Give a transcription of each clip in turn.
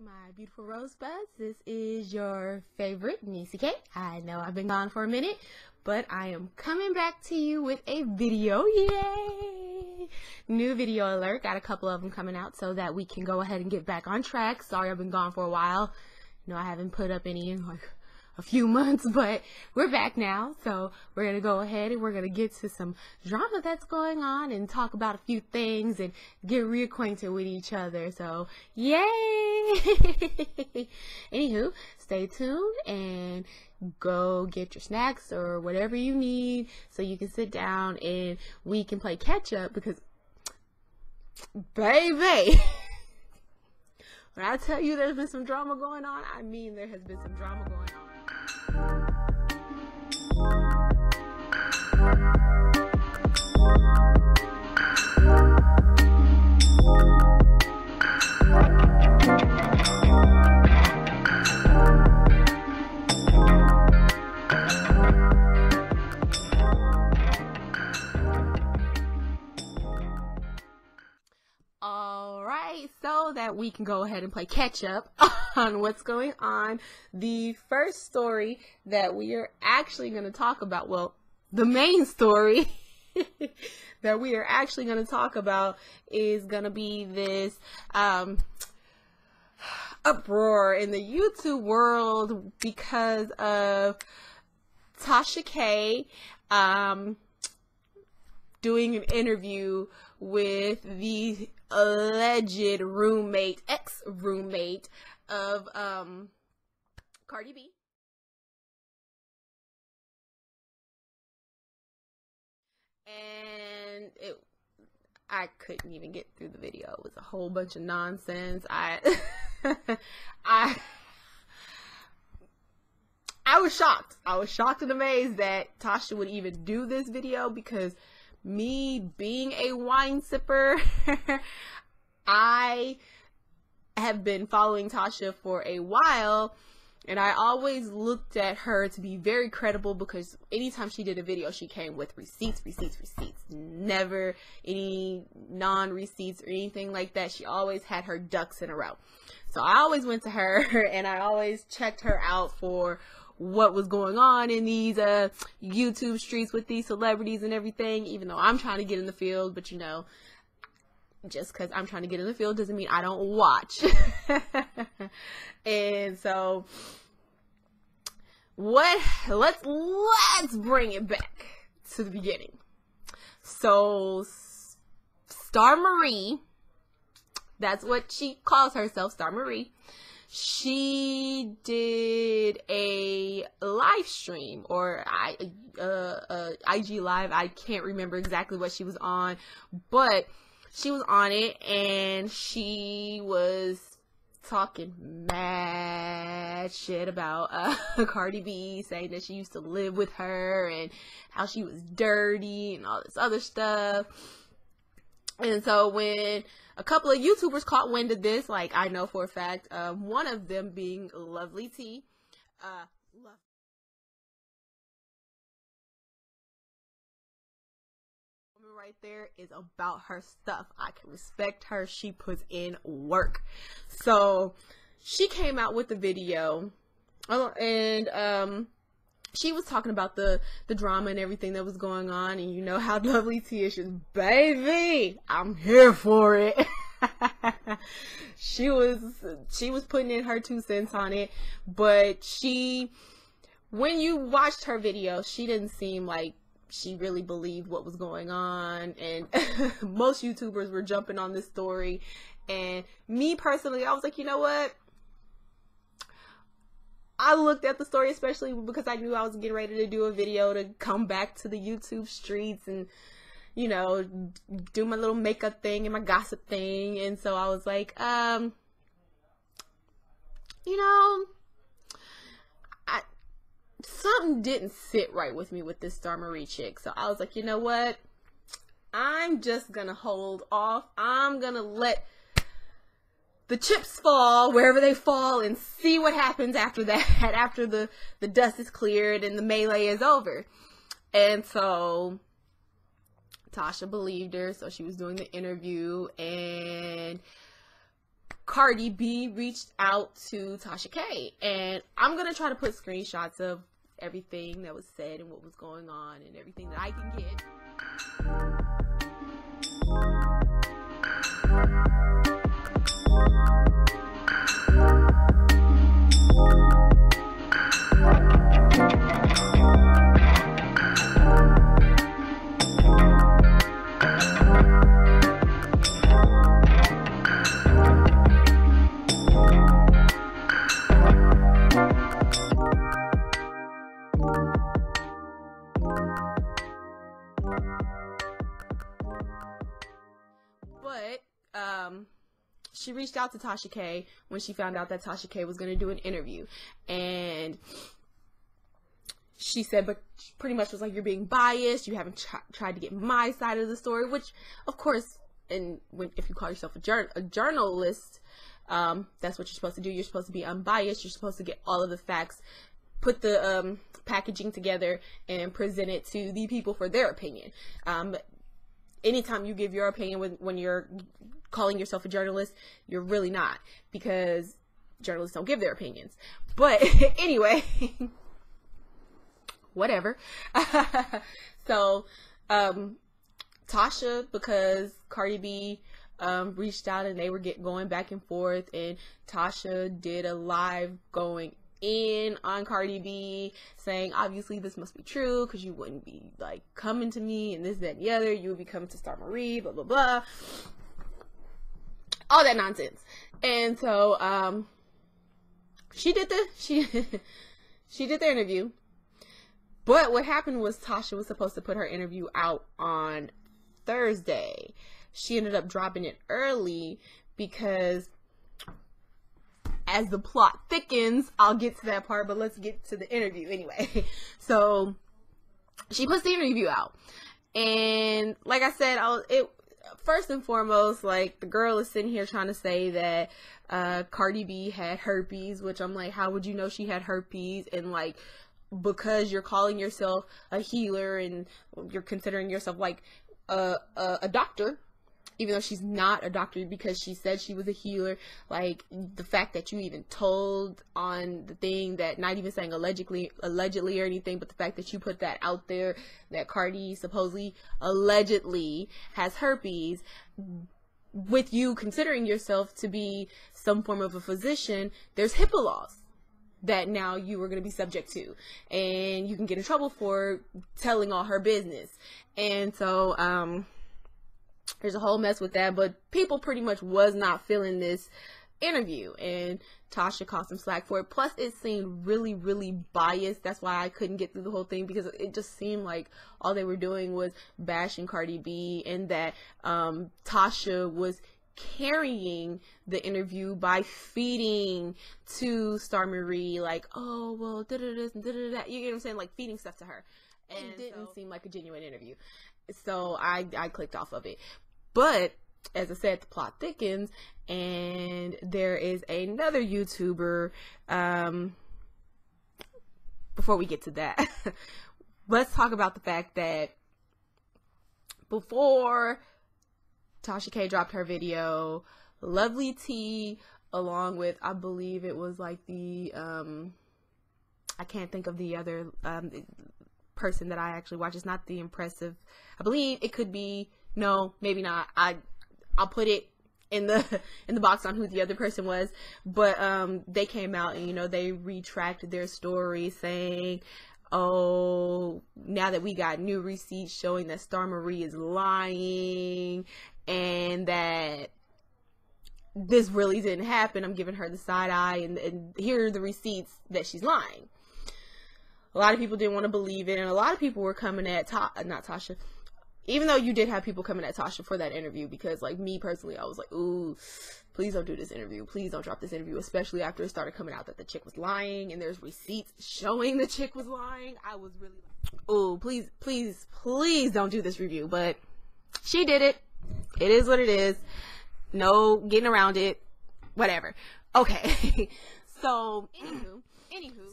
my beautiful rosebuds. This is your favorite Niecy K. I know I've been gone for a minute, but I am coming back to you with a video. Yay! New video alert. Got a couple of them coming out so that we can go ahead and get back on track. Sorry I've been gone for a while. You know, I haven't put up any in like a few months, but we're back now. So we're going to go ahead and we're going to get to some drama that's going on and talk about a few things and get reacquainted with each other. So yay! Anywho, stay tuned and go get your snacks or whatever you need so you can sit down and we can play catch up, because baby, when I tell you there's been some drama going on, I mean there has been some drama going on. Alright, so that we can go ahead and play catch up on what's going on. The first story that we are actually going to talk about, well, the main story that we are actually going to talk about is going to be this uproar in the YouTube world because of Tasha K doing an interview with the alleged roommate, ex-roommate of Cardi B. And I couldn't even get through the video. It was a whole bunch of nonsense. I was shocked. I was shocked and amazed that Tasha would even do this video, because me being a wine sipper, I have been following Tasha for a while, and I always looked at her to be very credible, because anytime she did a video, she came with receipts, never any non-receipts or anything like that. She always had her ducks in a row. So I always went to her and I always checked her out for what was going on in these YouTube streets with these celebrities and everything, even though I'm trying to get in the field. But you know, just because I'm trying to get in the field doesn't mean I don't watch. And so let's bring it back to the beginning. So Star Marie, that's what she calls herself, Star Marie. She did a live stream, or IG live. I can't remember exactly what she was on, but she was on it and she was talking mad shit about Cardi B, saying that she used to live with her and how she was dirty and all this other stuff. And so when a couple of YouTubers caught wind of this, like I know for a fact, one of them being LovelyTi, right there is about her stuff. I can respect her. She puts in work. So she came out with the video, and she was talking about the drama and everything that was going on, and you know how LovelyTi is just, baby, I'm here for it. she was putting in her 2 cents on it, but when you watched her video, she didn't seem like she really believed what was going on, and most YouTubers were jumping on this story. And me personally, I was like, you know what? I looked at the story, especially because I knew I was getting ready to do a video to come back to the YouTube streets and, you know, do my little makeup thing and my gossip thing. And so I was like, you know, something didn't sit right with me with this Star Marie chick. So I was like, you know what? I'm just gonna hold off. I'm gonna let the chips fall wherever they fall and see what happens after that, after the dust is cleared and the melee is over. And so Tasha believed her, so she was doing the interview, and Cardi B reached out to Tasha K, and I'm gonna try to put screenshots of everything that was said and what was going on and everything that I can get. But she reached out to Tasha K when she found out that Tasha K was going to do an interview, and she said, but she pretty much was like, you're being biased, you haven't tried to get my side of the story, which of course, and if you call yourself a journalist, that's what you're supposed to do. You're supposed to be unbiased, you're supposed to get all of the facts, put the packaging together and present it to the people for their opinion. Anytime you give your opinion when you're calling yourself a journalist, you're really not, because journalists don't give their opinions. But anyway, whatever. So Tasha, because Cardi B reached out and they were going back and forth, and Tasha did a live going in on Cardi B, saying obviously this must be true because you wouldn't be like coming to me and this, that, and the other, you would be coming to Star Marie, blah blah blah, all that nonsense. And so she did the interview. But what happened was Tasha was supposed to put her interview out on Thursday. She ended up dropping it early because, as the plot thickens, I'll get to that part, but let's get to the interview anyway. So she puts the interview out, and like I said, first and foremost, like, the girl is sitting here trying to say that Cardi B had herpes, which I'm like, how would you know she had herpes? And like, because you're calling yourself a healer and you're considering yourself like a doctor, even though she's not a doctor, because she said she was a healer, like, the fact that you even told on the thing, that not even saying allegedly or anything, but the fact that you put that out there, that Cardi supposedly allegedly has herpes, with you considering yourself to be some form of a physician, there's HIPAA laws that now you are going to be subject to, and you can get in trouble for telling all her business. And so there's a whole mess with that, but people pretty much was not feeling this interview, and Tasha caught some slack for it. Plus, it seemed really, really biased. That's why I couldn't get through the whole thing, because it just seemed like all they were doing was bashing Cardi B, and that Tasha was carrying the interview by feeding to Star Marie, like, oh, well, da-da-da, da-da-da, you get what I'm saying, like feeding stuff to her, and it didn't seem like a genuine interview. So I clicked off of it. But as I said, the plot thickens, and there is another YouTuber. Before we get to that, let's talk about the fact that before Tasha K dropped her video, LovelyTi, along with, I believe it was like the I can't think of the other person that I actually watch. It's not the impressive, I believe it could be, no, maybe not. I'll put it in the box on who the other person was, but they came out and, you know, they retracted their story, saying, oh, now that we got new receipts showing that Star Marie is lying and that this really didn't happen, I'm giving her the side eye, and here are the receipts that she's lying. A lot of people didn't want to believe it, and a lot of people were coming at not Tasha, even though you did have people coming at Tasha for that interview, because, like, me personally, I was like, ooh, please don't do this interview, please don't drop this interview, especially after it started coming out that the chick was lying, and there's receipts showing the chick was lying. I was really like, ooh, please don't do this review. But she did it. It is what it is. No getting around it. Whatever. Okay. So,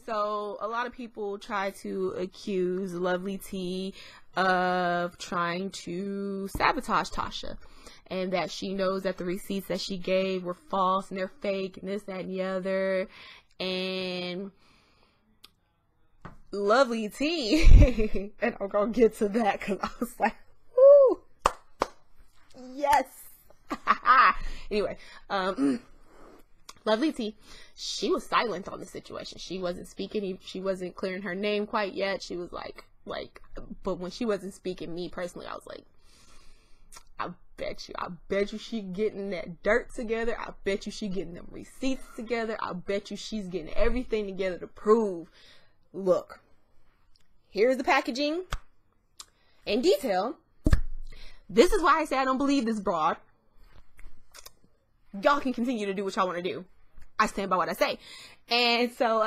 so a lot of people try to accuse LovelyTi of trying to sabotage Tasha, and that she knows that the receipts that she gave were false and they're fake and this, that, and the other. And LovelyTi, and I'm gonna get to that because I was like, woo, yes. Anyway, LovelyTi, she was silent on the situation. She wasn't speaking. She wasn't clearing her name quite yet. She was like, but when she wasn't speaking, me personally, I was like, I bet you she getting that dirt together. I bet you she getting them receipts together. I bet you she's getting everything together to prove, look, here's the packaging in detail. This is why I say I don't believe this broad. Y'all can continue to do what y'all want to do. I stand by what I say. And so,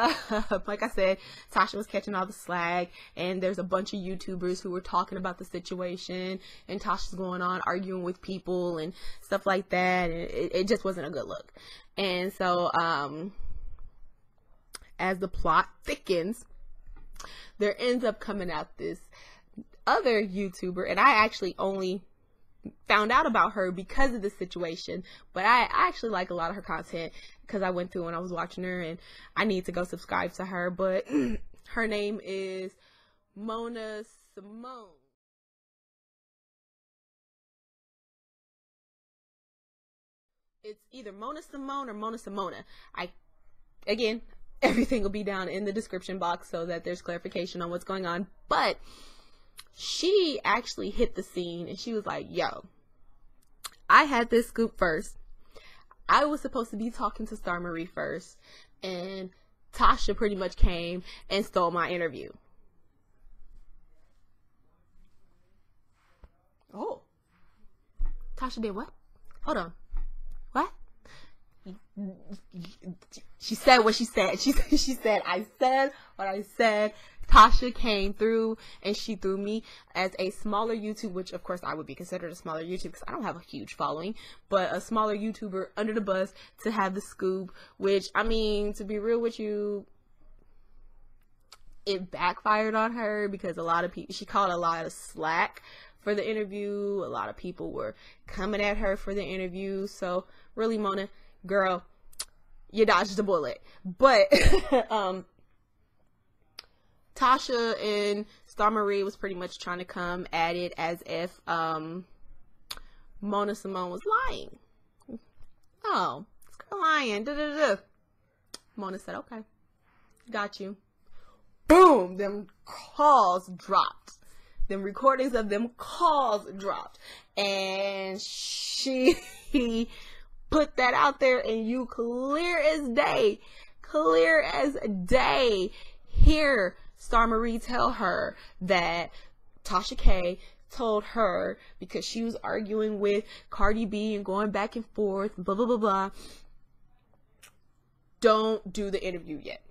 like I said, Tasha was catching all the slack, and there's a bunch of YouTubers who were talking about the situation, and Tasha's going on arguing with people and stuff like that, and it just wasn't a good look. And so, as the plot thickens, there ends up coming out this other YouTuber, and I actually only found out about her because of the situation, but I actually like a lot of her content because I went through and I was watching her, and I need to go subscribe to her. But her name is Mona Simone. It's either Mona Simone or Mona Simona. Again, everything will be down in the description box so that there's clarification on what's going on. But she actually hit the scene and she was like, yo, I had this scoop first. I was supposed to be talking to Star Marie first, and Tasha pretty much came and stole my interview. Oh. Tasha did what? Hold on. What? She said what she said. She said, I said what I said. Tasha came through and she threw me as a smaller YouTube, which of course I would be considered a smaller YouTube because I don't have a huge following, but a smaller YouTuber under the bus to have the scoop, which, I mean, to be real with you, it backfired on her because a lot of people, she caught a lot of slack for the interview. A lot of people were coming at her for the interview. So really, Mona, girl, you dodged the bullet. But Tasha and Star Marie was pretty much trying to come at it as if Mona Simone was lying. Oh, it's lying. Mona said, okay, got you. Boom, them calls dropped. Them recordings of them calls dropped. And she put that out there, and you clear as day hear Star Marie tell her that Tasha K told her, because she was arguing with Cardi B and going back and forth, blah, blah, blah, blah, don't do the interview yet.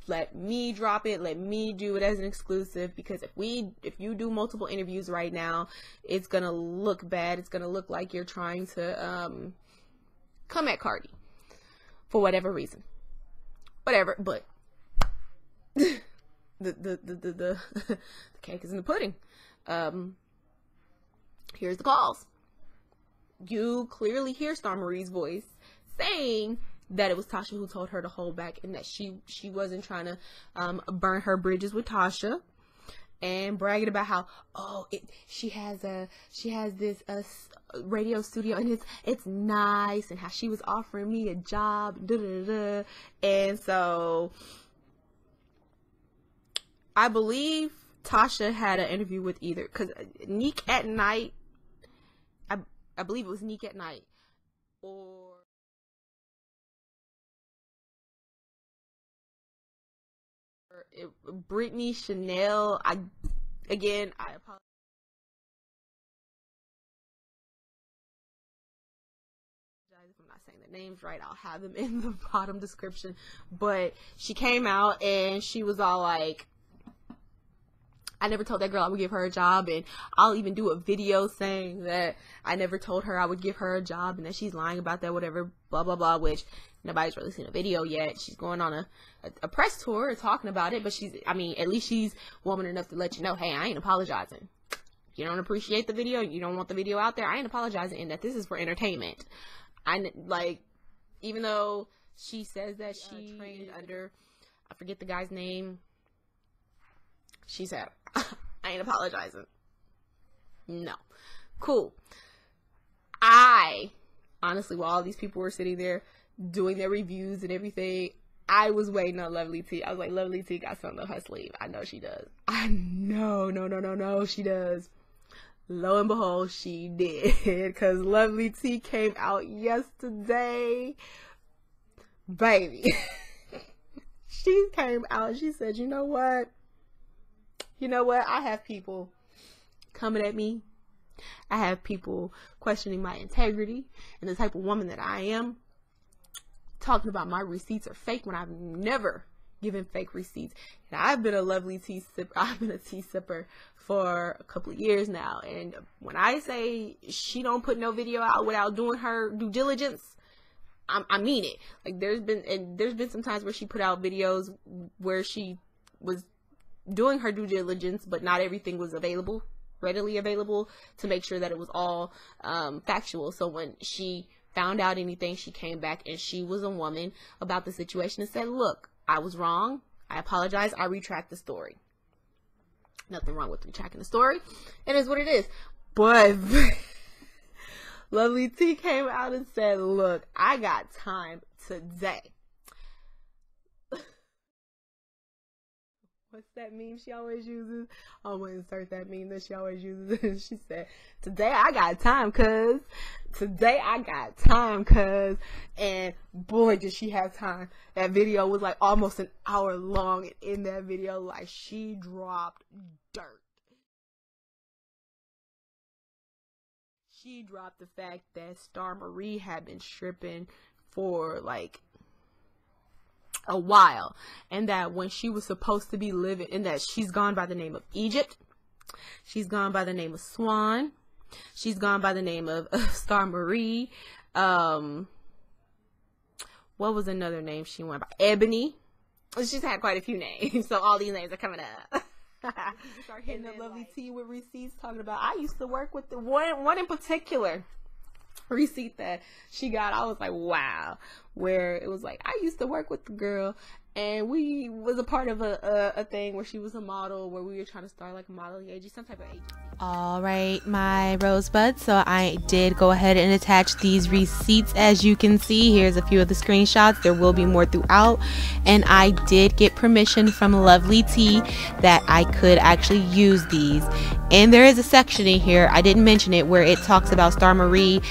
Let me drop it. Let me do it as an exclusive, because if you do multiple interviews right now, it's going to look bad. It's going to look like you're trying to come at Cardi for whatever reason. Whatever, but the cake is in the pudding. Here's the calls. You clearly hear Star Marie's voice saying that it was Tasha who told her to hold back, and that she wasn't trying to burn her bridges with Tasha, and bragging about how, oh, she has this radio studio and it's nice, and how she was offering me a job, and so I believe Tasha had an interview with either, because Neek at Night, I believe it was Neek at Night, or Brittany Chanel. I apologize if I'm not saying the names right. I'll have them in the bottom description. But she came out and she was all like, I never told that girl I would give her a job, and I'll even do a video saying that I never told her I would give her a job and that she's lying about that, whatever, blah, blah, blah, which nobody's really seen a video yet. She's going on a press tour talking about it, but at least she's woman enough to let you know, hey, I ain't apologizing. You don't appreciate the video, you don't want the video out there, I ain't apologizing, and that this is for entertainment. Even though she says that she trained under, I forget the guy's name, she said, I ain't apologizing. No. Cool. Honestly, while all these people were sitting there doing their reviews and everything, I was waiting on LovelyTi. I was like, LovelyTi got something up her sleeve. I know she does. I know, no, she does. Lo and behold, she did. Because LovelyTi came out yesterday. Baby. She came out and she said, you know what? I have people coming at me. I have people questioning my integrity and the type of woman that I am, talking about my receipts are fake when I've never given fake receipts. And I've been a LovelyTi sipper. I've been a tea sipper for a couple of years now. And when I say she don't put no video out without doing her due diligence, I mean it. Like there's been some times where she put out videos where she was doing her due diligence, but not everything was readily available to make sure that it was all factual. So when she found out anything, she came back and she was a woman about the situation and said, look, I was wrong. I apologize. I retract the story. Nothing wrong with retracting the story. It is what it is. But LovelyTi came out and said, look, I got time today. What's that meme she always uses? I'm going to insert that meme that she always uses. She said, today I got time, cuz. Today I got time, cuz. And boy, did she have time. That video was like almost an hour long. And in that video, like, she dropped dirt. She dropped the fact that Star Marie had been stripping for like a while, and that when she was supposed to be living, and that she's gone by the name of Egypt, she's gone by the name of Swan, she's gone by the name of Star Marie, what was another name she went by? Ebony. She's had quite a few names, so all these names are coming up. Start hitting up LovelyTi with receipts talking about, I used to work with the one in particular receipt that she got. I was like, wow, where it was like, I used to work with the girl and we was a part of a thing where she was a model, where we were trying to start like a modeling agency, some type of agency. All right, my rosebuds, so I did go ahead and attach these receipts. As you can see, here's a few of the screenshots. There will be more throughout, and I did get permission from LovelyTi that I could actually use these. And there is a section in here, I didn't mention it, where it talks about Star Marie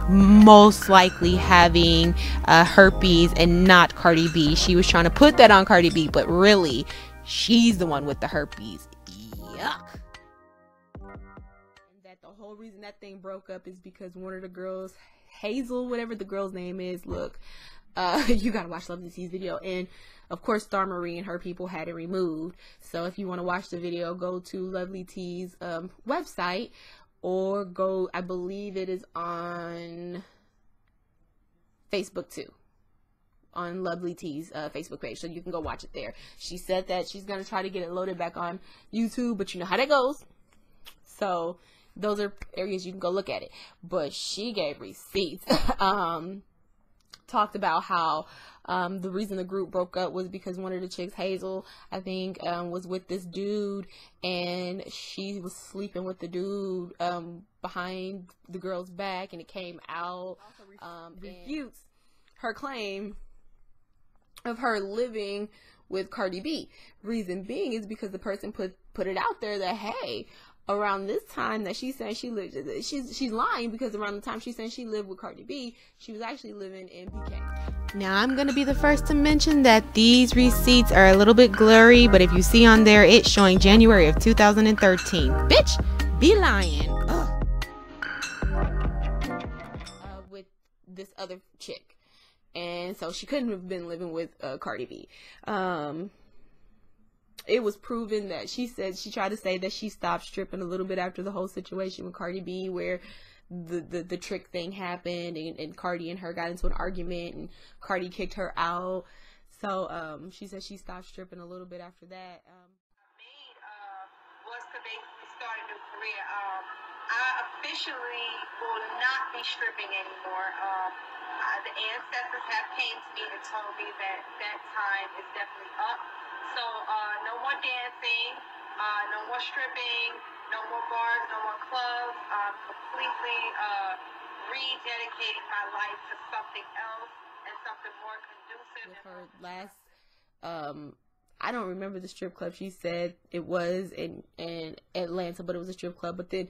most likely having herpes and not Cardi B. She was trying to put that on Cardi B, but really, she's the one with the herpes. Yuck. The whole reason that thing broke up is because one of the girls, Hazel, whatever the girl's name is, look, you gotta watch LovelyTi's video, and of course Star Marie and her people had it removed. So if you want to watch the video, go to LovelyTi's website, or go, I believe it is on Facebook too, on LovelyTi's Facebook page, so you can go watch it there. She said that she's gonna try to get it loaded back on YouTube, but you know how that goes. So those are areas you can go look at it. But she gave receipts. Talked about how the reason the group broke up was because one of the chicks, Hazel, I think, was with this dude, and she was sleeping with the dude behind the girl's back, and it came out. Refutes her claim of her living with Cardi B. Reason being is because the person put it out there that, hey, around this time that she's saying she lived, she's lying, because around the time she's saying she lived with Cardi B, she was actually living in BK. Now I'm going to be the first to mention that these receipts are a little bit blurry, but if you see on there, it's showing January of 2013. Bitch, be lying. With this other chick. And so she couldn't have been living with Cardi B. it was proven that she said she tried to say that she stopped stripping a little bit after the whole situation with Cardi B, where the trick thing happened, and Cardi and her got into an argument, and Cardi kicked her out. So she said she stopped stripping a little bit after that. Was to basically start a new career. I officially will not be stripping anymore. The ancestors have came to me and told me that that time is definitely up. So no more dancing, no more stripping, no more bars, no more clubs. Completely rededicating my life to something else and something more conducive. With her last, I don't remember the strip club she said it was in Atlanta, but it was a strip club. But then,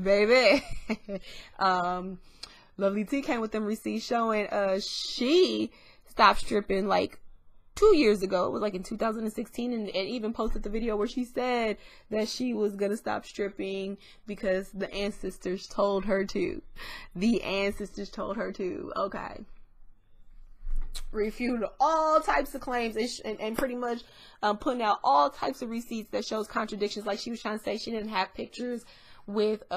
baby, LovelyTi came with them receipts showing she stopped stripping like 2 years ago. It was like in 2016, and even posted the video where she said that she was gonna stop stripping because the ancestors told her to. The ancestors told her to. Okay. Refuted all types of claims and pretty much putting out all types of receipts that shows contradictions. Like she was trying to say she didn't have pictures with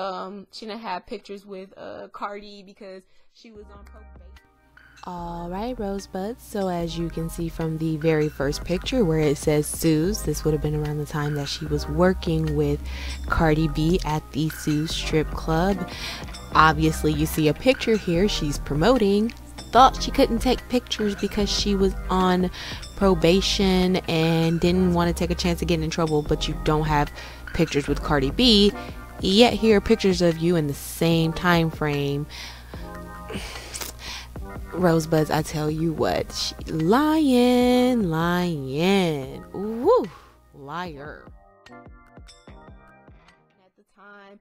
Cardi because she was on probation. Alright, Rosebuds, so as you can see from the very first picture where it says Sue's, this would have been around the time that she was working with Cardi B at the Sue's strip club. Obviously you see a picture here she's promoting. Thought she couldn't take pictures because she was on probation and didn't want to take a chance of getting in trouble, but you don't have pictures with Cardi B, yet here are pictures of you in the same time frame. Rosebuds, I tell you what, lying, woo, liar. At the time,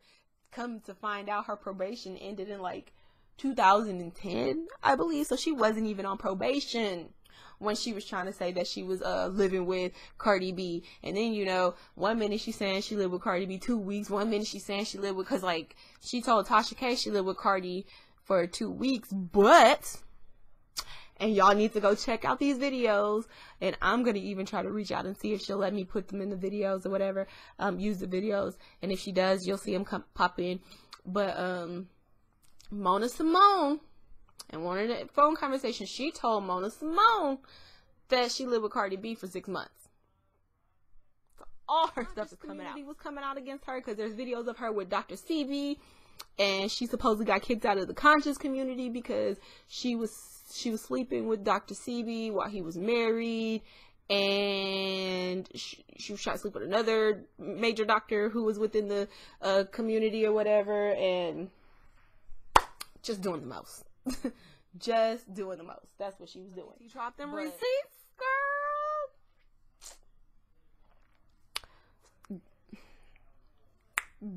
come to find out her probation ended in like 2010, I believe. So she wasn't even on probation when she was trying to say that she was living with Cardi B. And then, you know, 1 minute she's saying she lived with Cardi B 2 weeks. 1 minute she's saying she lived with, because like she told Tasha K she lived with Cardi for 2 weeks. But, and y'all need to go check out these videos, and I'm gonna even try to reach out and see if she'll let me put them in the videos or whatever, use the videos, and if she does, you'll see them pop in. But Mona Simone, in one of the phone conversations, she told Mona Simone that she lived with Cardi B for 6 months. So all her stuff is coming out. Was coming out against her because there's videos of her with Dr. CB, and she supposedly got kicked out of the conscious community because she was sleeping with Dr. CB while he was married, and she was trying to sleep with another major doctor who was within the community or whatever, and just doing the most. Just doing the most. That's what she was doing. You dropped them receipts,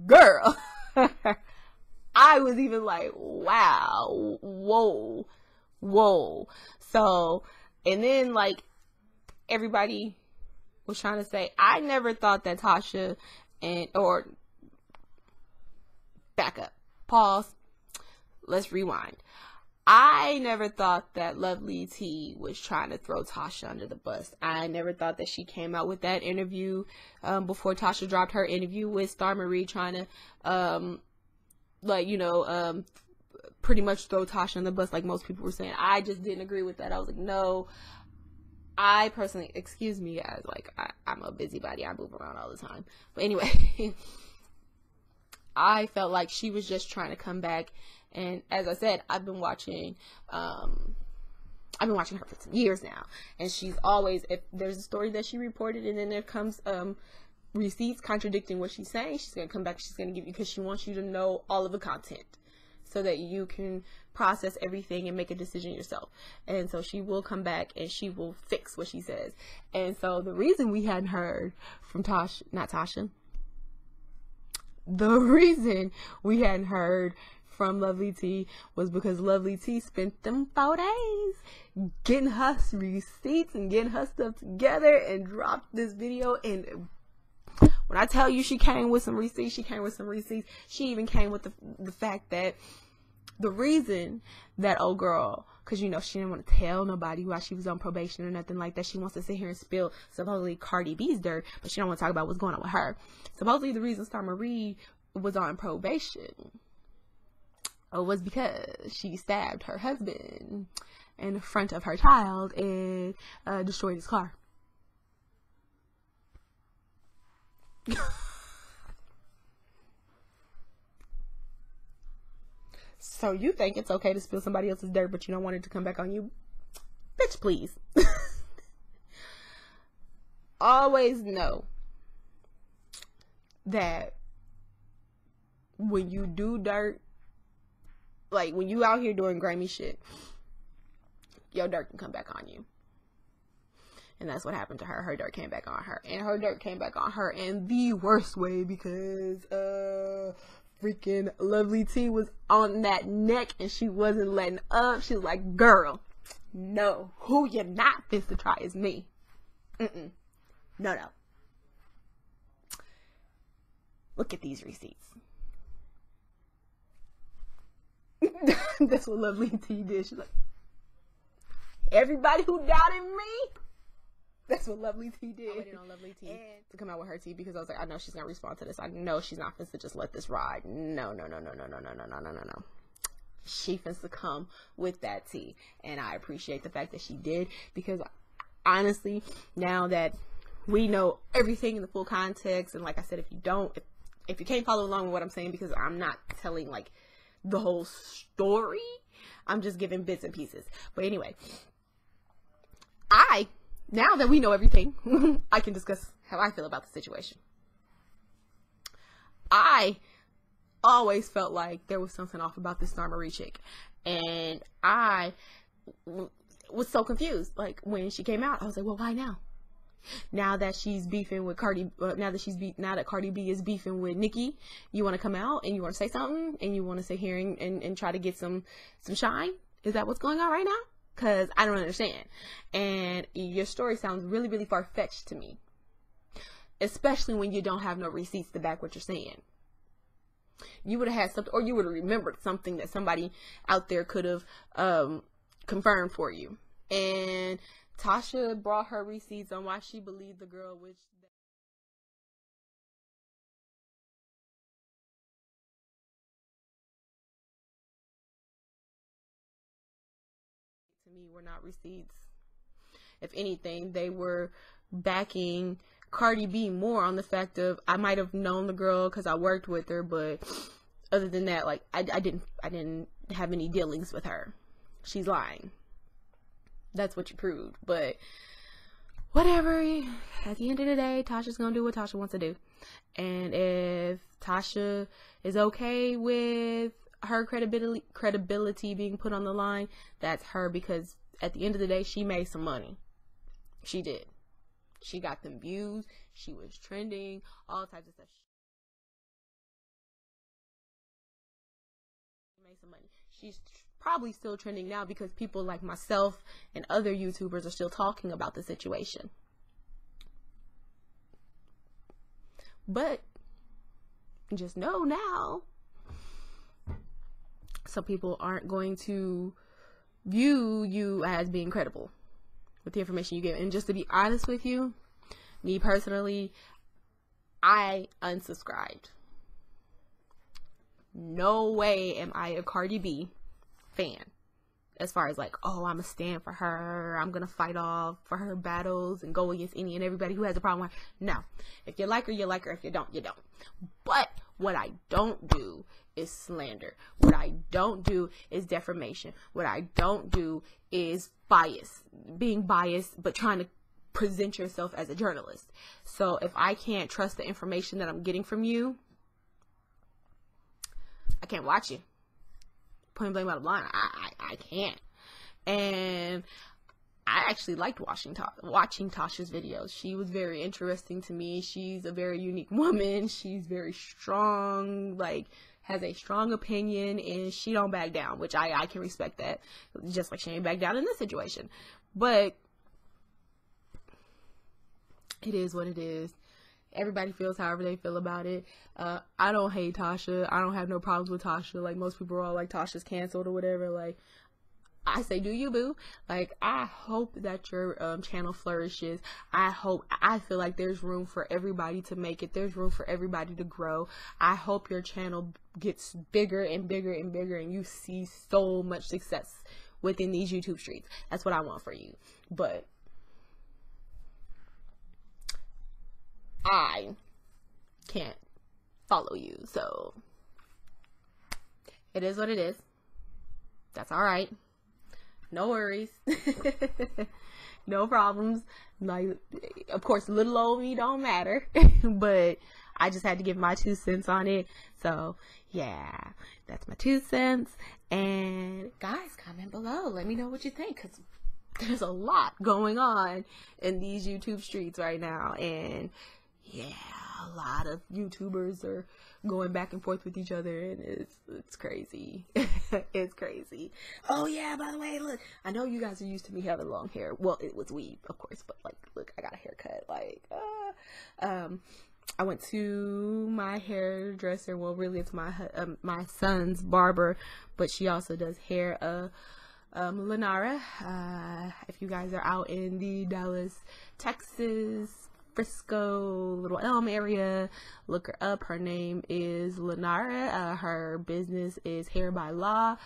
girl. I was even like, wow, whoa. So, and then like everybody was trying to say, I never thought that Tasha or back up, pause, let's rewind. I never thought that LovelyTi was trying to throw Tasha under the bus. I never thought that she came out with that interview before Tasha dropped her interview with Star Marie, trying to pretty much throw Tasha on the bus like most people were saying. I just didn't agree with that. I was like, no. I personally, excuse me guys, like I'm a busybody. I move around all the time. But anyway, I felt like she was just trying to come back. And as I said, I've been watching her for some years now, and she's always, if there's a story that she reported and then there comes receipts contradicting what she's saying, she's gonna come back, she's gonna give you, because she wants you to know all of the content so that you can process everything and make a decision yourself. And so she will come back and she will fix what she says. And so the reason we hadn't heard from the reason we hadn't heard from LovelyTi was because LovelyTi spent them 4 days getting her receipts and getting her stuff together and dropped this video. And when I tell you she came with some receipts, she came with some receipts. She even came with the fact that the reason that old girl, because you know she didn't want to tell nobody while she was on probation or nothing like that. She wants to sit here and spill supposedly Cardi B's dirt, but she don't want to talk about what's going on with her. Supposedly the reason Star Marie was on probation was because she stabbed her husband in front of her child and destroyed his car. So you think it's okay to spill somebody else's dirt, but you don't want it to come back on you? Bitch, please. Always know that when you do dirt, like when you out here doing grimy shit, your dirt can come back on you. And that's what happened to her. Her dirt came back on her. And her dirt came back on her in the worst way because freaking LovelyTi was on that neck and she wasn't letting up. She was like, girl, no, who you're not fit to try is me. No. Look at these receipts. That's what LovelyTi did. She's like, everybody who doubted me, that's what LovelyTi did. I waited on LovelyTi to come out with her tea because I was like, I know she's gonna respond to this. I know she's not finna just let this ride. No. She finna come with that tea, and I appreciate the fact that she did, because honestly, now that we know everything in the full context, and like I said, if you can't follow along with what I'm saying, because I'm not telling like the whole story, I'm just giving bits and pieces. But anyway, now that we know everything, I can discuss how I feel about the situation. I always felt like there was something off about this Star Marie chick, and I was so confused. Like when she came out, I was like, well, why now? Now that she's beefing with Cardi, now that Cardi B is beefing with Nicki, you want to come out and you want to say something and you want to sit here and try to get some shine? Is that what's going on right now? Because I don't understand. And your story sounds really, really far-fetched to me, especially when you don't have no receipts to back what you're saying. You would have had something, or you would have remembered something that somebody out there could have confirmed for you. And Tasha brought her receipts on why she believed the girl, which to me were not receipts. If anything, they were backing Cardi B more on the fact of, I might have known the girl because I worked with her, but other than that, like I didn't have any dealings with her. She's lying. That's what you proved. But whatever, at the end of the day, Tasha's gonna do what Tasha wants to do. And if Tasha is okay with her credibility being put on the line, that's her, because at the end of the day, she made some money. She did. She got them views. She was trending, all types of stuff. She made some money. She's probably still trending now because people like myself and other YouTubers are still talking about the situation. But just know now, some people aren't going to view you as being credible with the information you give. And just to be honest with you, me personally, I unsubscribed. No way am I a Cardi B fan, as far as like, oh, I'm a stand for her, I'm gonna fight off for her battles and go against any and everybody who has a problem with her. No, if you like her, you like her. If you don't, you don't. But what I don't do is slander. What I don't do is defamation. What I don't do is being biased, but trying to present yourself as a journalist. So if I can't trust the information that I'm getting from you, I can't watch you. Point blank bottom line, I can't. And I actually liked watching Tasha's videos. She was very interesting to me. She's a very unique woman. She's very strong, like has a strong opinion, and she don't back down, which I can respect that. Just like she ain't back down in this situation. But it is what it is. Everybody feels however they feel about it. I don't hate Tasha. I don't have no problems with Tasha. Like, most people are all like, Tasha's canceled or whatever. Like, I say, do you, boo? Like, I hope that your channel flourishes. I feel like there's room for everybody to make it. There's room for everybody to grow. I hope your channel gets bigger and bigger and bigger, and you see so much success within these YouTube streets. That's what I want for you. But I can't follow you, so it is what it is. That's all right. No worries. No problems. Like, of course, little old me don't matter, but I just had to give my 2 cents on it. So yeah, that's my 2 cents. And guys, comment below. Let me know what you think, because there's a lot going on in these YouTube streets right now. And yeah, a lot of YouTubers are going back and forth with each other, and it's crazy. It's crazy. Oh yeah, by the way, look, I know you guys are used to me having long hair. Well, it was weave, of course, but like, look, I got a haircut. Like, I went to my hairdresser. Well, really, it's my son's barber, but she also does hair. Lenara. If you guys are out in the Dallas, Texas, Frisco, Little Elm area, look her up. Her name is Lenara. Her business is Hair by Law.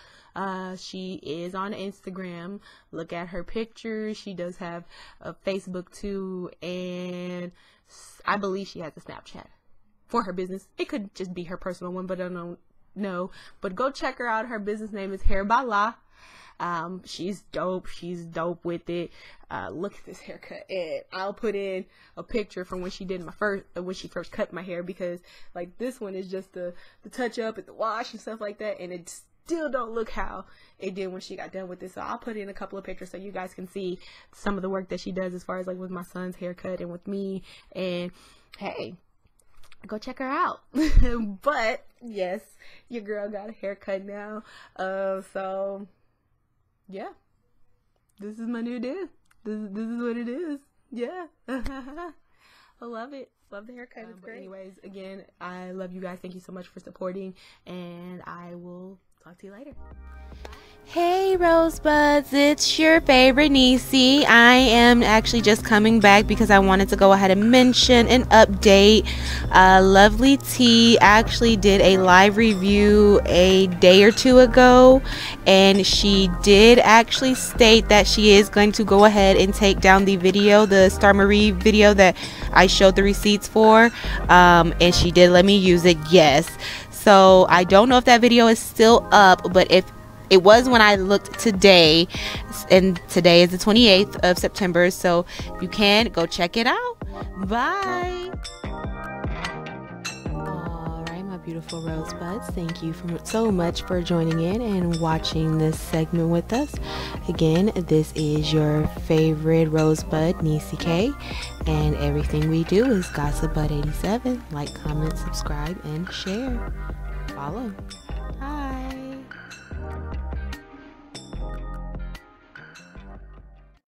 She is on Instagram. Look at her pictures. She does have a Facebook too, and I believe she has a Snapchat for her business. It could just be her personal one, but I don't know. But go check her out. Her business name is Hair by Law. She's dope. She's dope with it. Look at this haircut, and I'll put in a picture from when she did when she first cut my hair, because like, this one is just the touch up and the wash and stuff like that, and it still don't look how it did when she got done with this. So I'll put in a couple of pictures so you guys can see some of the work that she does as far as like with my son's haircut and with me. And hey, go check her out. But yes, your girl got a haircut now. So yeah, this is my new dude. This is what it is. Yeah. I love it. Love the haircut. It's great. Anyways, again, I love you guys. Thank you so much for supporting, and I will talk to you later. Hey Rosebuds, it's your favorite Niecy. I am actually just coming back because I wanted to go ahead and mention an update. LovelyTi actually did a live review a day or 2 ago, and she did actually state that she is going to go ahead and take down the video, the Star Marie video that I showed the receipts for, and she did let me use it, yes. So I don't know if that video is still up, but if it was when I looked today, and today is the 28th of September, so if you can, go check it out. Bye. Alright, my beautiful Rosebuds, thank you so much for joining in and watching this segment with us. Again, this is your favorite Rosebud, Niecy K, and everything we do is Gossip Bud 87. Like, comment, subscribe, and share. Follow.